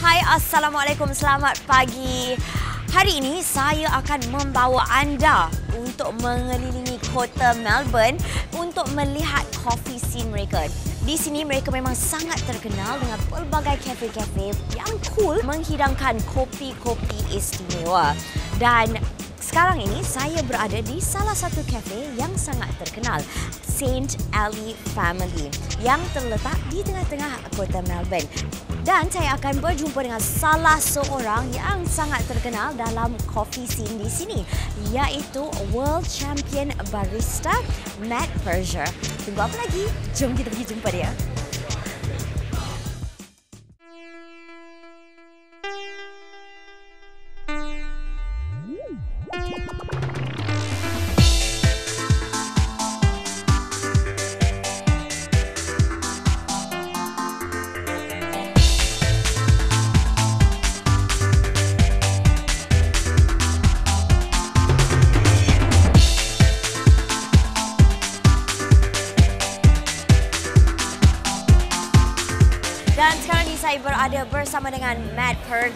Hai, Assalamualaikum, selamat pagi. Hari ini saya akan membawa anda untuk mengelilingi kota Melbourne untuk melihat coffee scene mereka. Di sini mereka memang sangat terkenal dengan pelbagai kafe-kafe yang cool menghidangkan kopi-kopi istimewa. Dan sekarang ini saya berada di salah satu kafe yang sangat terkenal, Saint Ali Family, yang terletak di tengah-tengah kota Melbourne. Dan saya akan berjumpa dengan salah seorang yang sangat terkenal dalam coffee scene di sini, iaitu World Champion Barista Pear. Tunggu apa lagi? Jom kita pergi jumpa dia. Dan sekarang ini saya berada bersama dengan Pear.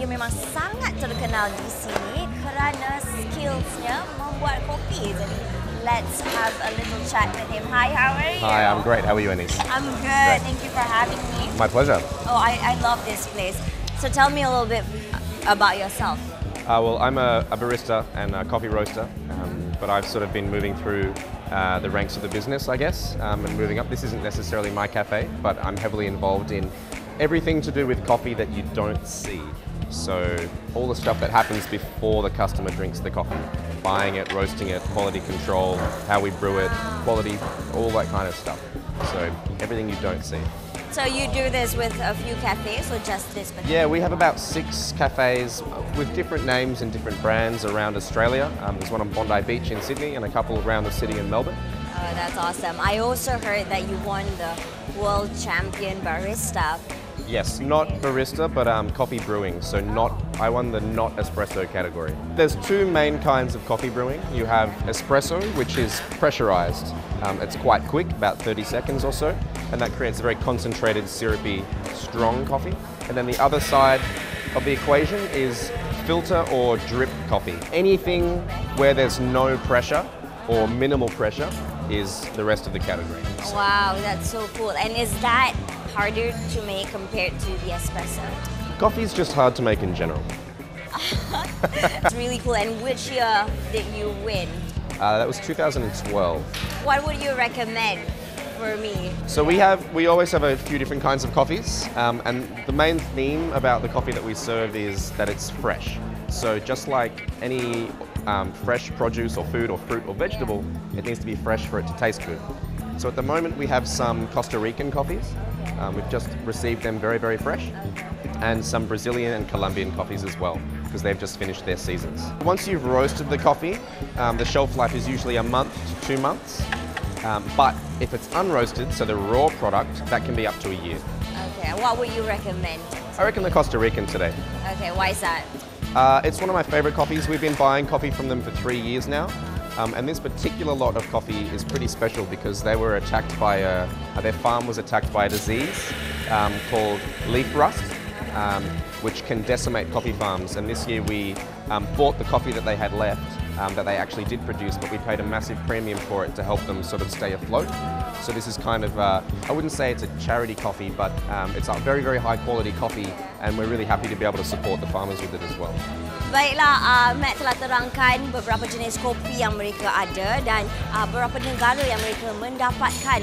Dia memang sangat terkenal di sini kerana skillsnya membuat kopi. Jadi, let's have a little chat with him. Hi, how are you? Hi, I'm great. How are you, Anis? I'm good. Thank you for having me. My pleasure. Oh, I love this place. So tell me a little bit about yourself. Well, I'm a barista and a coffee roaster, but I've sort of been moving through the ranks of the business, I guess, and moving up. This isn't necessarily my cafe, but I'm heavily involved in everything to do with coffee that you don't see. So all the stuff that happens before the customer drinks the coffee, buying it, roasting it, quality control, how we brew it, quality, all that kind of stuff. So everything you don't see. So you do this with a few cafes or just this particular? Yeah, we have about 6 cafes with different names and different brands around Australia. There's one on Bondi Beach in Sydney and a couple around the city in Melbourne. Oh, that's awesome. I also heard that you won the World Champion Barista. Yes, not barista, but coffee brewing. So I won the not espresso category. There's 2 main kinds of coffee brewing. You have espresso, which is pressurized. It's quite quick, about 30 seconds or so, and that creates a very concentrated, syrupy, strong coffee. And then the other side of the equation is filter or drip coffee. Anything where there's no pressure or minimal pressure is the rest of the category. Wow, that's so cool. And is that harder to make compared to the espresso? Coffee is just hard to make in general. It's really cool. And which year did you win? That was 2012. What would you recommend for me? So we always have a few different kinds of coffees, and the main theme about the coffee that we serve is that it's fresh. So just like any fresh produce or food or fruit or vegetable, it needs to be fresh for it to taste good. So at the moment we have some Costa Rican coffees. We've just received them very, very fresh. And some Brazilian and Colombian coffees as well, because they've just finished their seasons. Once you've roasted the coffee, the shelf life is usually a month to 2 months. But if it's unroasted, so the raw product, that can be up to a year. Okay, what would you recommend? I reckon the Costa Rican today. Okay, why is that? It's one of my favorite coffees. We've been buying coffee from them for 3 years now. And this particular lot of coffee is pretty special because they were attacked by their farm was attacked by a disease called leaf rust, which can decimate coffee farms. And this year we bought the coffee that they had left, that they actually did produce, but we paid a massive premium for it to help them sort of stay afloat. So this is kind of, I wouldn't say it's a charity coffee, but it's a very, very high quality coffee, and we're really happy to be able to support the farmers with it as well. Baiklah, Matt telah terangkan beberapa jenis kopi yang mereka ada dan beberapa negara yang mereka mendapatkan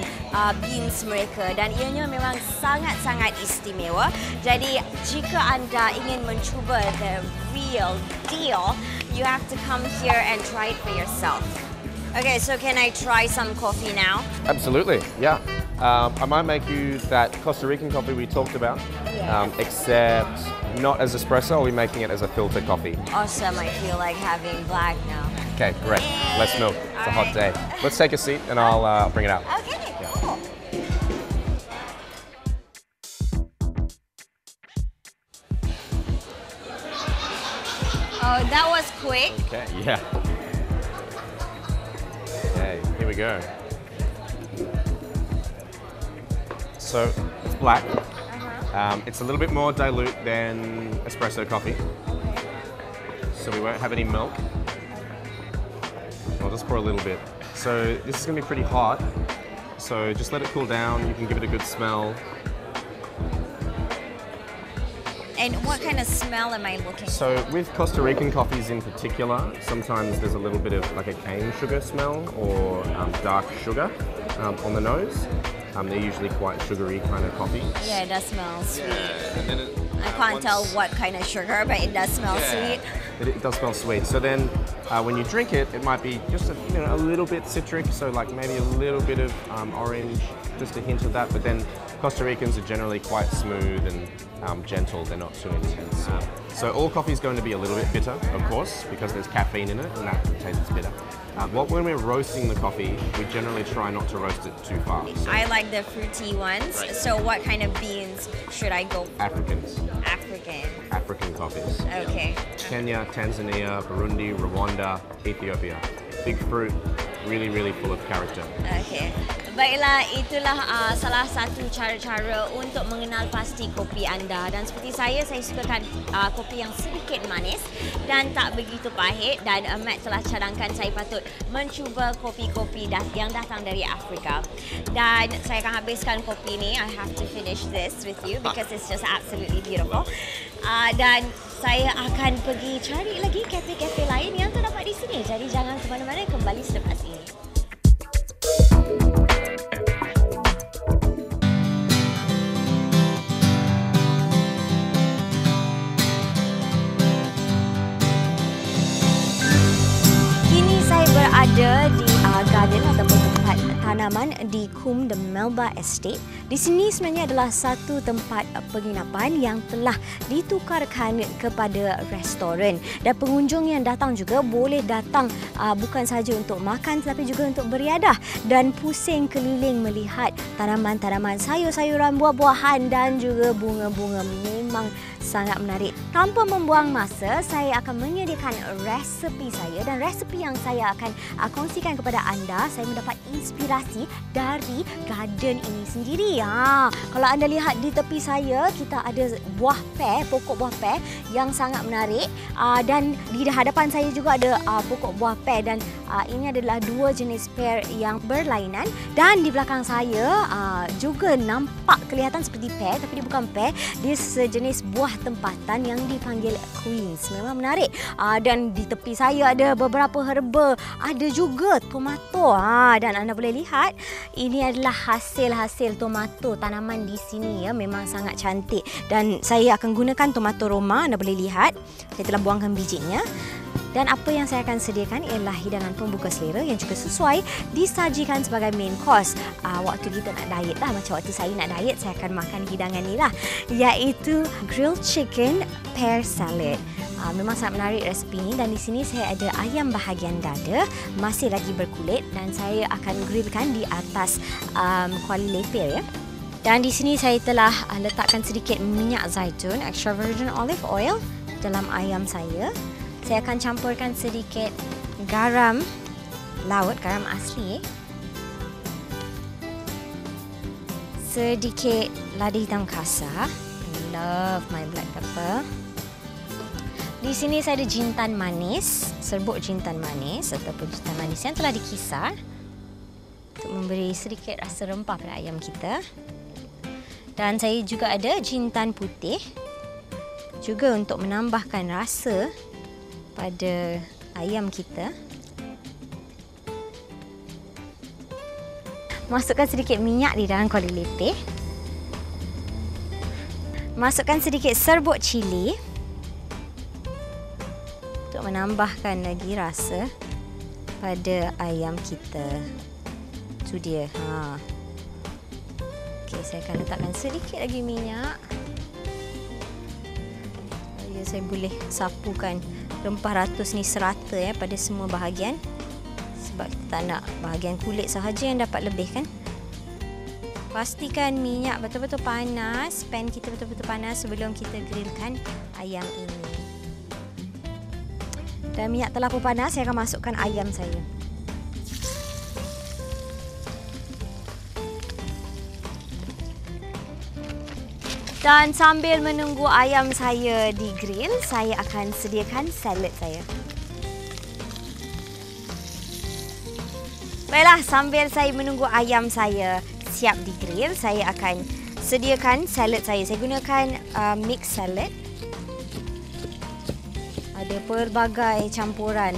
beans mereka, dan ianya memang sangat-sangat istimewa. Jadi jika anda ingin mencuba the real deal, you have to come here and try it for yourself. Okay, so can I try some coffee now? Absolutely, yeah. I might make you that Costa Rican coffee we talked about, except not as espresso. I'll be making it as a filter coffee. Awesome, I feel like having black now. Okay, great. Less milk. It's a hot day. Let's take a seat and I'll bring it out. Okay, cool. Oh, that was quick. Okay, yeah. Okay, here we go. So, it's black. It's a little bit more dilute than espresso coffee, so we won't have any milk. I'll just pour a little bit. So this is going to be pretty hot, so just let it cool down. You can give it a good smell. And what kind of smell am I looking for? So with Costa Rican coffees in particular, sometimes there's a little bit of like a cane sugar smell or dark sugar on the nose. They're usually quite sugary kind of coffees. Yeah, it does smell sweet. Yeah, and then I can't tell what kind of sugar, but it does smell sweet. It does smell sweet. So then when you drink it, it might be just a little bit citric, so like maybe a little bit of orange, just a hint of that. But then Costa Ricans are generally quite smooth and gentle. They're not too intense. So all coffee is going to be a little bit bitter, of course, because there's caffeine in it and that tastes bitter. When we're roasting the coffee, we generally try not to roast it too far. So I like the fruity ones. Right. So what kind of beans should I go for? African coffees. Okay. Kenya, Tanzania, Burundi, Rwanda, Ethiopia. Big fruit, really full of character. Okay. Baiklah, itulah salah satu cara-cara untuk mengenal pasti kopi anda. Dan seperti saya sukakan kopi yang sedikit manis dan tak begitu pahit. Dan Matt telah cadangkan saya patut mencuba kopi-kopi yang datang dari Afrika. Dan saya akan habiskan kopi ni. I have to finish this with you because it's just absolutely beautiful. Dan saya akan pergi cari lagi kafe-kafe lain yang terdapat di sini. Jadi jangan ke mana-mana, kembali selepas ini. Berada di garden ataupun tempat tanaman di Kum the Melba Estate. Di sini sebenarnya adalah satu tempat penginapan yang telah ditukarkan kepada restoran, dan pengunjung yang datang juga boleh datang bukan sahaja untuk makan tetapi juga untuk beriadah dan pusing keliling melihat tanaman-tanaman, sayur-sayuran, buah-buahan dan juga bunga-bunga. Memang sangat menarik. Tanpa membuang masa, saya akan menyediakan resepi saya, dan resepi yang saya akan kongsikan kepada anda, saya mendapat inspirasi dari garden ini sendiri. Kalau anda lihat di tepi saya, kita ada buah pear, pokok buah pear yang sangat menarik, dan di hadapan saya juga ada pokok buah pear, dan ini adalah dua jenis pear yang berlainan, dan di belakang saya juga nampak kelihatan seperti pear tapi dia bukan pear, dia sejenis buah tempatan yang dipanggil queens. Memang menarik. Dan di tepi saya ada beberapa herba, ada juga tomato. Dan anda boleh lihat ini adalah hasil-hasil tomato tanaman di sini ya. Memang sangat cantik, dan saya akan gunakan tomato Roma. Anda boleh lihat saya telah buangkan bijinya. Dan apa yang saya akan sediakan ialah hidangan pembuka selera yang juga sesuai disajikan sebagai main course. Waktu kita nak diet lah, macam waktu saya nak diet, saya akan makan hidangan ni lah, iaitu grilled chicken pear salad. Memang sangat menarik resepi ini, dan di sini saya ada ayam bahagian dada masih lagi berkulit, dan saya akan grillkan di atas kuali lepir ya. Dan di sini saya telah letakkan sedikit minyak zaitun, extra virgin olive oil dalam ayam saya. Saya akan campurkan sedikit garam laut, garam asli. Sedikit lada hitam kasar. Love my black pepper. Di sini saya ada jintan manis, serbuk jintan manis ataupun jintan manis yang telah dikisar untuk memberi sedikit rasa rempah pada ayam kita. Dan saya juga ada jintan putih juga untuk menambahkan rasa pada ayam kita. Masukkan sedikit minyak di dalam kuali lepir. Masukkan sedikit serbuk cili untuk menambahkan lagi rasa pada ayam kita. Itu dia. Okey, saya akan letakkan sedikit lagi minyak. Saya boleh sapukan rempah ratus ni serata ya pada semua bahagian, sebab kita tak nak bahagian kulit sahaja yang dapat lebih kan. Pastikan minyak betul-betul panas, pan kita betul-betul panas sebelum kita grillkan ayam ini. Dan minyak telah pun panas, saya akan masukkan ayam saya. Dan sambil menunggu ayam saya di-grill, saya akan sediakan salad saya. Baiklah, sambil saya menunggu ayam saya siap di-grill, saya akan sediakan salad saya. Saya gunakan mix salad. Ada pelbagai campuran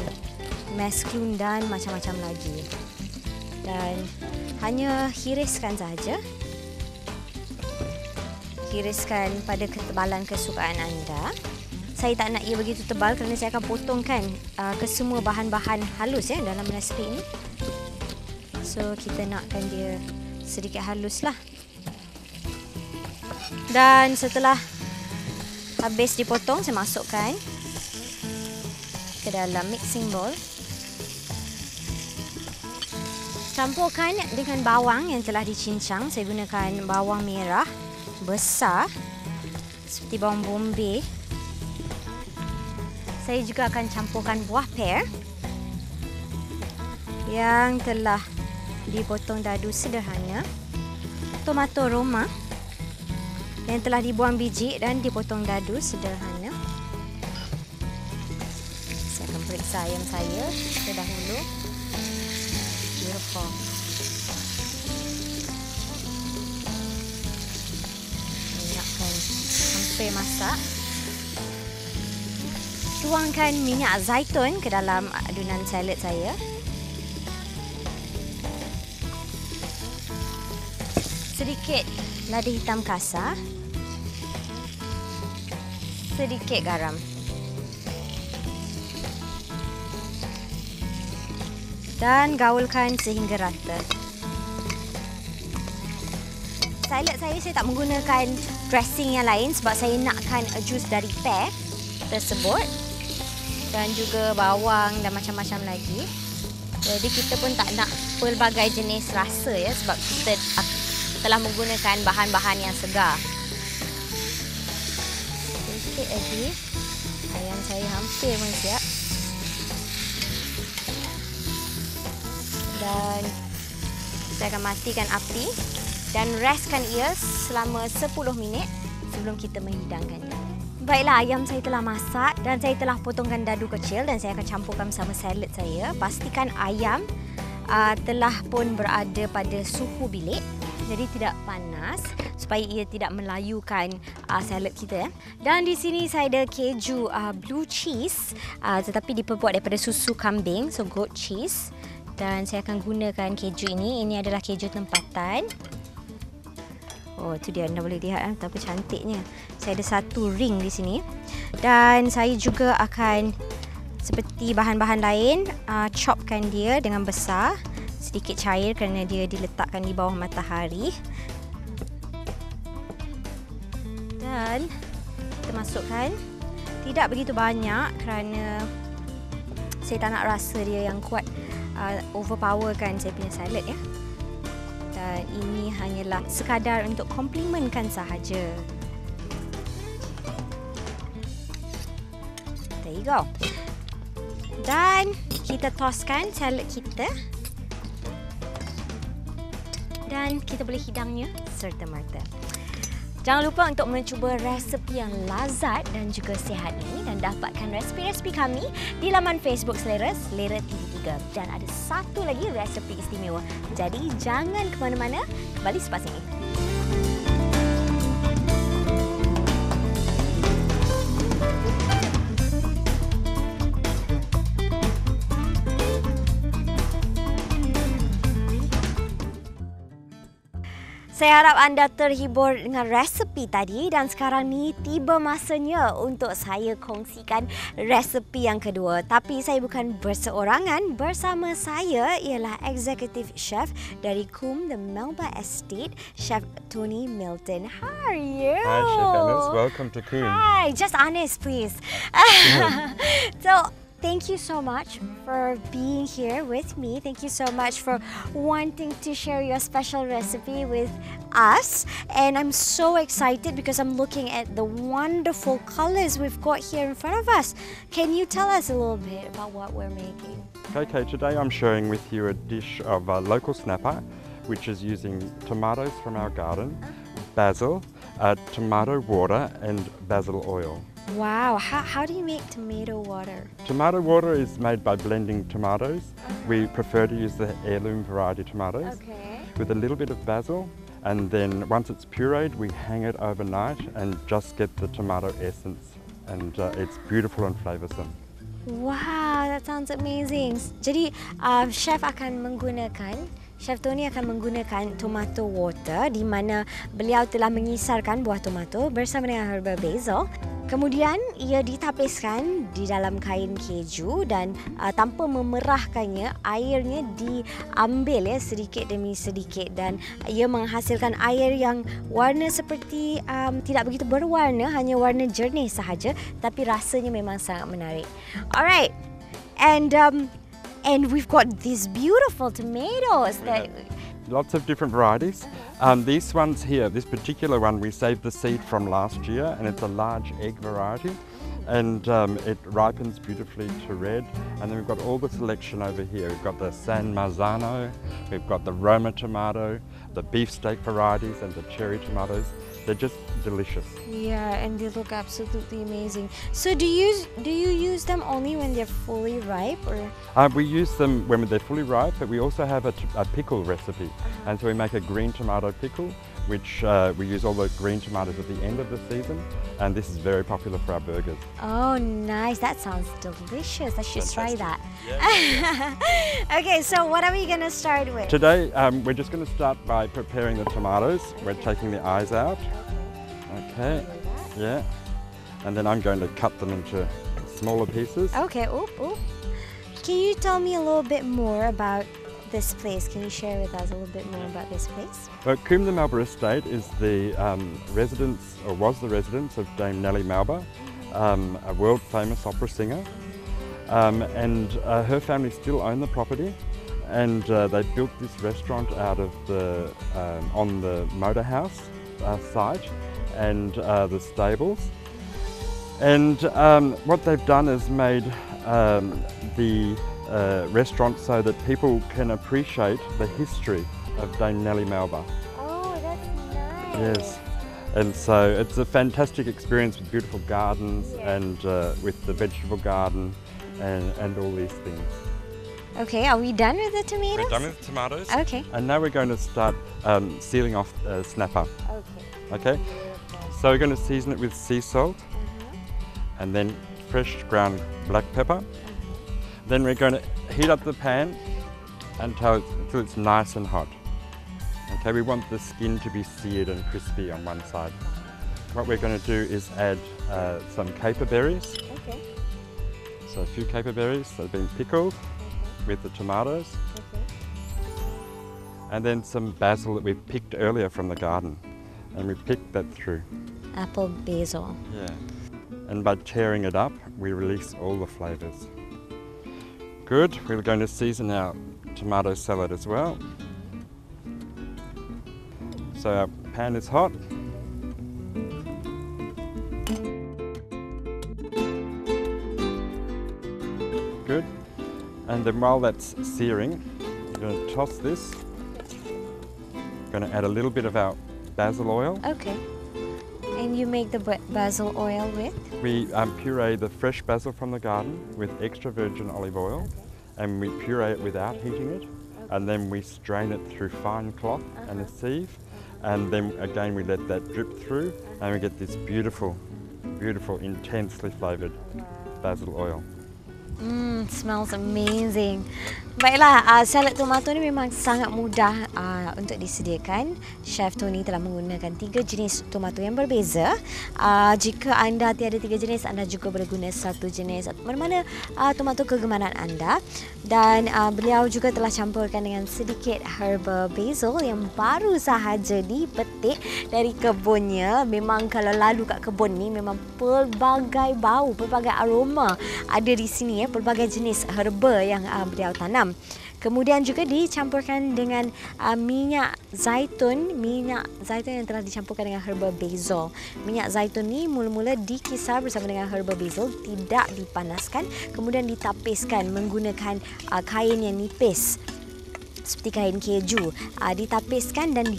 mushroom dan macam-macam lagi. Dan hanya hiriskan sahaja. Hiriskan pada ketebalan kesukaan anda. Saya tak nak ia begitu tebal kerana saya akan potongkan kesemua bahan-bahan halus dalam resipi ini. So kita nakkan dia sedikit halus lah. Dan setelah habis dipotong, saya masukkan ke dalam mixing bowl. Campurkan dengan bawang yang telah dicincang. Saya gunakan bawang merah besar seperti bawang bombay. Saya juga akan campurkan buah pear yang telah dipotong dadu sederhana, tomato roma yang telah dibuang biji dan dipotong dadu sederhana. Saya akan periksa ayam saya terdahulu. Beautiful. Hampir masak. Tuangkan minyak zaitun ke dalam adunan salad saya. Sedikit lada hitam kasar. Sedikit garam. Dan gaulkan sehingga rata. Salad saya tak menggunakan dressing yang lain sebab saya nakkan jus dari pear tersebut dan juga bawang dan macam-macam lagi. Jadi kita pun tak nak pelbagai jenis rasa sebab kita telah menggunakan bahan-bahan yang segar. Sedikit lagi. Ayam saya hampir pun siap. Dan saya akan matikan api dan restkan ia selama 10 minit sebelum kita menghidangkannya. Baiklah, ayam saya telah masak dan saya telah potongkan dadu kecil dan saya akan campurkan bersama salad saya. Pastikan ayam telah pun berada pada suhu bilik, jadi tidak panas supaya ia tidak melayukan salad kita. Dan di sini saya ada keju blue cheese tetapi diperbuat daripada susu kambing, so goat cheese. Dan saya akan gunakan keju ini. Ini adalah keju tempatan. Oh, tu dia, anda boleh lihat betapa cantiknya. Saya ada satu ring di sini. Dan saya juga akan seperti bahan-bahan lain, chopkan dia dengan besar. Sedikit cair kerana dia diletakkan di bawah matahari. Dan kita masukkan. Tidak begitu banyak kerana saya tak nak rasa dia yang kuat overpowerkan saya punya salad Dan ini hanyalah sekadar untuk komplimenkan sahaja. There you go. Dan kita toskan salad kita. Dan kita boleh hidangnya serta-merta. Jangan lupa untuk mencuba resepi yang lazat dan juga sihat ini dan dapatkan resepi-resepi kami di laman Facebook Selera, Selera TV3. Dan ada satu lagi resepi istimewa. Jadi jangan ke mana-mana, kembali selepas ini. Saya harap anda terhibur dengan resepi tadi dan sekarang ni tiba masanya untuk saya kongsikan resepi yang kedua. Tapi saya bukan berseorangan, bersama saya ialah Executive Chef dari KUM The Melba Estate, Chef Tony Milton. How are you? Hi Chef Anis, welcome to KUM. Hi, just honest please. So, thank you so much for being here with me. Thank you so much for wanting to share your special recipe with us. And I'm so excited because I'm looking at the wonderful colors we've got here in front of us. Can you tell us a little bit about what we're making? Okay, today I'm sharing with you a dish of local snapper, which is using tomatoes from our garden, basil, tomato water and basil oil. Wow, how do you make tomato water? Tomato water is made by blending tomatoes. We prefer to use the heirloom variety tomatoes with a little bit of basil, and then once it's pureed, we hang it overnight and just get the tomato essence, and it's beautiful and flavoursome. Wow, that sounds amazing. Jadi, Chef Tony akan menggunakan tomato water di mana beliau telah mengisarkan buah tomato bersama dengan herba basil. Kemudian ia ditapiskan di dalam kain keju dan tanpa memerahkannya, airnya diambil sedikit demi sedikit dan ia menghasilkan air yang warna seperti tidak begitu berwarna, hanya warna jernih sahaja, tapi rasanya memang sangat menarik. Alright, and we've got these beautiful tomatoes that... Lots of different varieties. These ones here, this particular one, we saved the seed from last year, and it's a large egg variety, and it ripens beautifully to red. And then we've got all the selection over here. We've got the San Marzano, we've got the Roma tomato, the beefsteak varieties, and the cherry tomatoes. They're just delicious. Yeah, and they look absolutely amazing. So do you use them only when they're fully ripe, or? We use them when they're fully ripe, but we also have a pickle recipe. And so we make a green tomato pickle, which we use all the green tomatoes at the end of the season. And this is very popular for our burgers. Oh, nice. That sounds delicious. I should try that. Yeah. Okay, so what are we going to start with? Today, we're just going to start by preparing the tomatoes. We're taking the eyes out. Okay, yeah. And then I'm going to cut them into smaller pieces. Okay, oop. Can you tell me a little bit more about this place? Can you share with us a little bit more about this place? Well, Coombe the Melba Estate is the residence, or was the residence, of Dame Nellie Melba, a world famous opera singer. And her family still own the property, and they built this restaurant out of on the motor house site and the stables. And what they've done is made the restaurant so that people can appreciate the history of Dame Nellie Melba. Oh, that's nice. Yes. And so it's a fantastic experience with beautiful gardens and with the vegetable garden and all these things. Okay, are we done with the tomatoes? We're done with the tomatoes. Okay. And now we're going to start sealing off snapper. Okay. Okay. So we're going to season it with sea salt and then fresh ground black pepper. Then we're going to heat up the pan until it's nice and hot. Okay, we want the skin to be seared and crispy on one side. What we're going to do is add some caper berries. Okay. So a few caper berries that have been pickled with the tomatoes. Okay. And then some basil that we picked earlier from the garden. And we picked that through. Apple basil. Yeah. And by tearing it up, we release all the flavours. Good. We're going to season our tomato salad as well. So our pan is hot. Good. And then while that's searing, we're going to toss this. We're going to add a little bit of our basil oil. Okay. And you make the basil oil with? We puree the fresh basil from the garden with extra virgin olive oil, and we puree it without heating it, and then we strain it through fine cloth and a sieve, and then again we let that drip through, and we get this beautiful, beautiful, intensely flavoured basil oil. Smells amazing. Baiklah, salad tomato ni memang sangat mudah untuk disediakan. Chef Tony telah menggunakan 3 jenis tomato yang berbeza. Jika anda tiada 3 jenis, anda juga boleh guna 1 jenis mana-mana tomato kegemaran anda. Dan beliau juga telah campurkan dengan sedikit herba basil yang baru sahaja dipetik dari kebunnya. Memang kalau lalu kat kebun ni memang pelbagai bau, pelbagai aroma ada di sini, pelbagai jenis herba yang beliau tanam. Kemudian juga dicampurkan dengan minyak zaitun yang telah dicampurkan dengan herba basil. Minyak zaitun ni mula-mula dikisar bersama dengan herba basil, tidak dipanaskan, kemudian ditapiskan menggunakan kain yang nipis. seperti kain keju, ditapiskan dan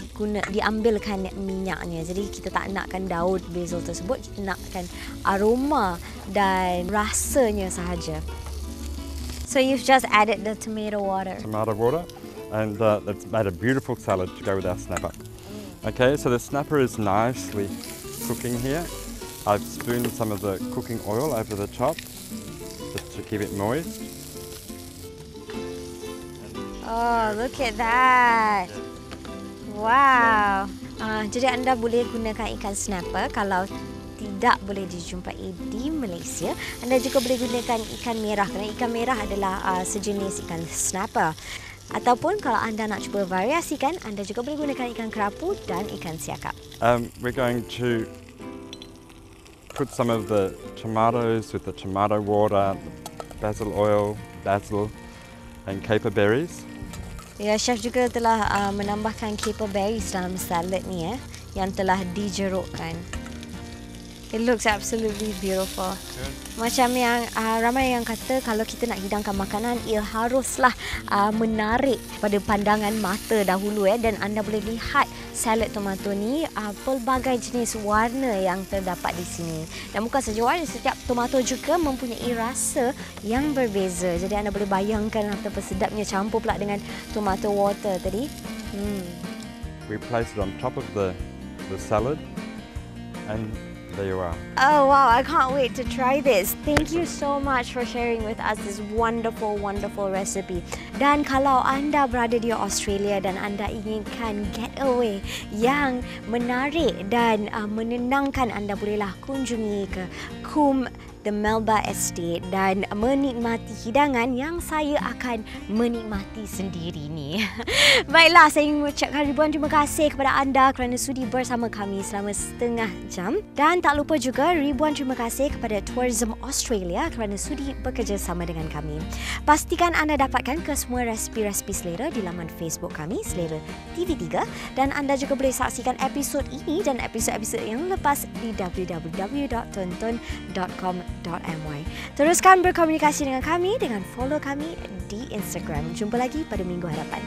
diambilkan minyaknya. Jadi kita tak nakkan daun basil tersebut, kita nakkan aroma dan rasanya sahaja. So you've just added the tomato water. Tomato water, and that's made a beautiful salad to go with our snapper. Okay, so the snapper is nicely cooking here. I've spooned some of the cooking oil over the top just to keep it moist. Oh, look at that. Wow. Jadi anda boleh gunakan ikan snapper kalau tidak boleh dijumpai di Malaysia. Anda juga boleh gunakan ikan merah kerana ikan merah adalah sejenis ikan snapper. Ataupun kalau anda nak cuba variasikan, anda juga boleh gunakan ikan kerapu dan ikan siakap. We're going to put some of the tomatoes with the tomato water, basil oil, basil and caper berries. Ya, chef juga telah menambahkan caper berries dalam salad ni yang telah dijerukkan. It looks absolutely beautiful. Macam yang ramai yang kata kalau kita nak hidangkan makanan, ia haruslah menarik pada pandangan mata dahulu dan anda boleh lihat salad tomato ni pelbagai jenis warna yang terdapat di sini. Dan bukan saja warna, setiap tomato juga mempunyai rasa yang berbeza. Jadi anda boleh bayangkan betapa sedapnya campur pula dengan tomato water tadi. We place it on top of the salad and there you are. Oh wow, I can't wait to try this. Thank you so much for sharing with us this wonderful recipe. Dan kalau anda berada di Australia dan anda inginkan getaway yang menarik dan menenangkan, anda bolehlah kunjungi ke The Melba Estate dan menikmati hidangan yang saya akan menikmati sendiri ni. Baiklah, saya ingin mengucapkan ribuan terima kasih kepada anda kerana sudi bersama kami selama setengah jam. Dan tak lupa juga ribuan terima kasih kepada Tourism Australia kerana sudi bekerjasama dengan kami. Pastikan anda dapatkan kesemua resipi-resipi Selera di laman Facebook kami, Selera TV3. Dan anda juga boleh saksikan episod ini dan episod-episod yang lepas di www.tonton.com.my. Teruskan berkomunikasi dengan kami dengan follow kami di Instagram. Jumpa lagi pada minggu hadapan.